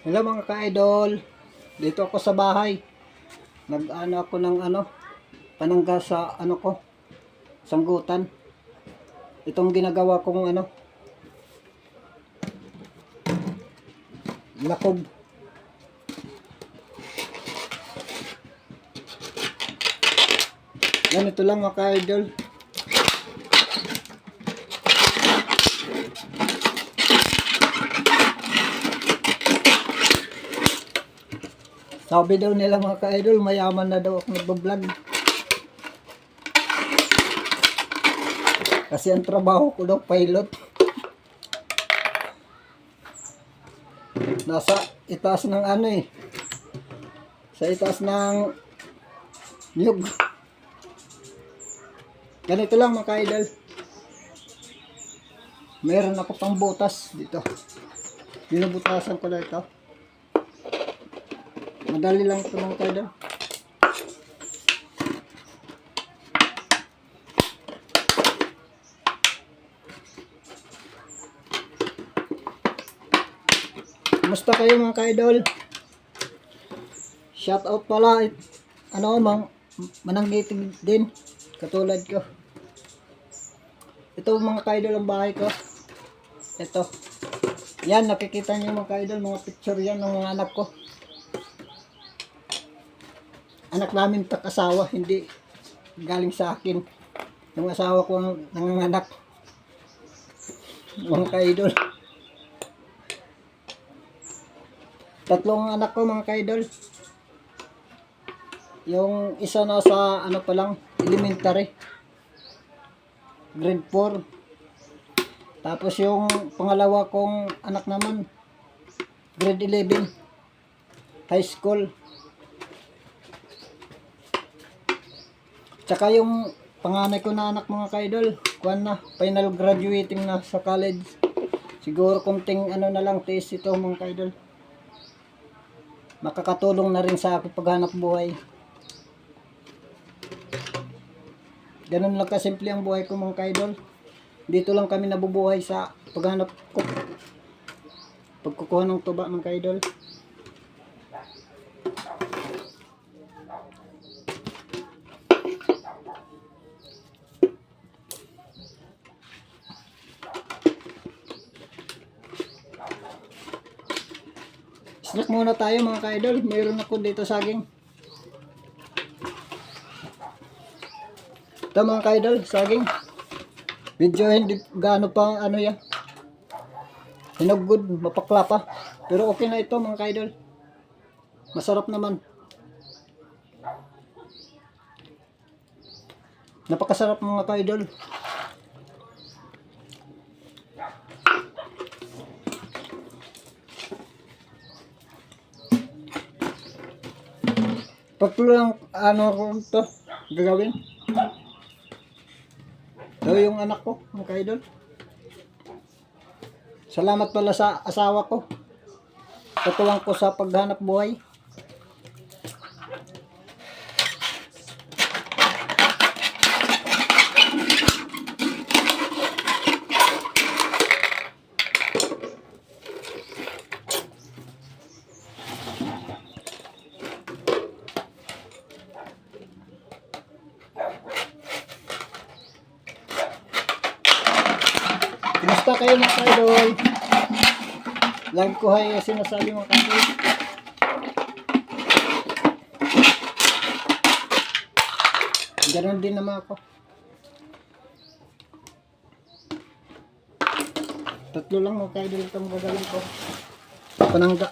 Hello mga ka-idol. Dito ako sa bahay. Nag-ano ako ng panangga sa ko, sanggutan. Itong ginagawa kong lakob. Ganito lang mga ka-idol. Sabi daw nila mga ka-idol, mayaman na daw ako nagbablog. Kasi ang trabaho ko daw, pilot. Nasa itaas ng sa itaas ng nyug. Ganito lang mga ka-idol. Meron ako pang butas dito. Binubutasan ko na ito. Madali lang ito mga ka-idol. Kumusta kayo mga ka-idol? Shout out pala mananggitig din katulad ko. Ito mga ka-idol ang bahay ko. Ito. Yan, nakikita niyo mga ka-idol, mga picture yan ng mga anak ko. Anak namin asawa, hindi galing sa akin. Yung asawa ko ang nanganganak. Mga ka-idol. Tatlong anak ko mga ka-idol. Yung isa nasa pa lang, elementary. Grade 4. Tapos yung pangalawa kong anak naman, grade 11. High school. Tsaka yung panganay ko na anak mga ka-idol, final graduating na sa college. Siguro kunting na lang test ito mga ka-idol. Makakatulong na rin sa aking paghanap buhay. Ganun lang kasimple ang buhay ko mga ka-idol. Dito lang kami nabubuhay sa paghanap ko. Pagkukuha ng tuba mga ka-idol. Snack muna tayo mga ka-idol. Mayroon ako dito saging. Ito mga ka-idol, saging. Medyo hindi gaano pa yan. Hinugod, mapakla pa. Pero okay na ito mga ka-idol. Masarap naman. Napakasarap mga ka-idol. Pagtulo lang ito gagawin. Ito yung anak ko mga ka-idol. Salamat pala sa asawa ko. Katuwang ko sa paghanap buhay. Kumusta kayo mga ka-idol? Live ko ay sinasabi mga ka-idol. Ganon din naman ako. Tatlo lang mga ka-idol itong gagawin ko. Panangga.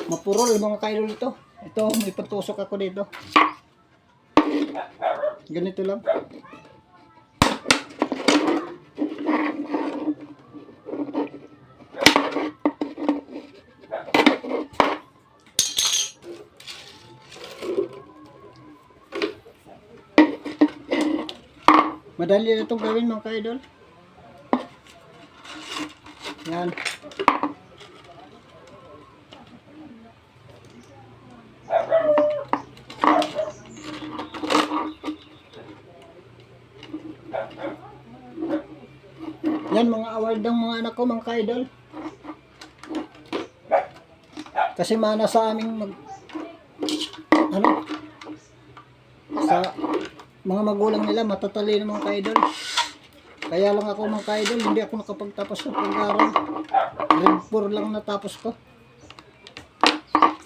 Mapurol mga ka-idol ito. Ito, may patusok ako dito. Ganito lang. Madali na itong gawin mga ka-idol. Yan. Yan, mga award ng mga anak ko, mga ka-idol. Kasi mana sa aming sa mga magulang nila, matatalino mga ka-idol. Kaya lang ako mga ka-idol, hindi ako nakapagtapos ng pag-aaral. Grade 4 lang natapos ko.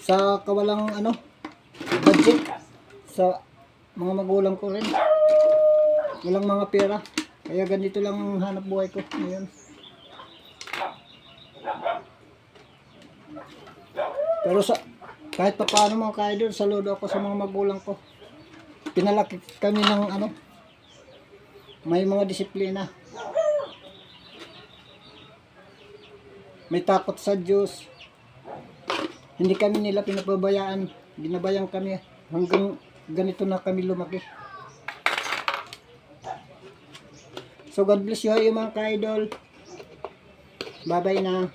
Sa kawalang budget sa mga magulang ko rin. Walang mga pera. Kaya ganito lang ang hanap buhay ko ngayon. Pero kahit pa paano mga ka-idol, saludo ako sa mga magulang ko. Pinalaki kami ng may mga disiplina. May takot sa Diyos. Hindi kami nila pinapabayaan. Binabayang kami hanggang ganito na kami lumaki. So God bless you mga ka-idol. Bye bye na.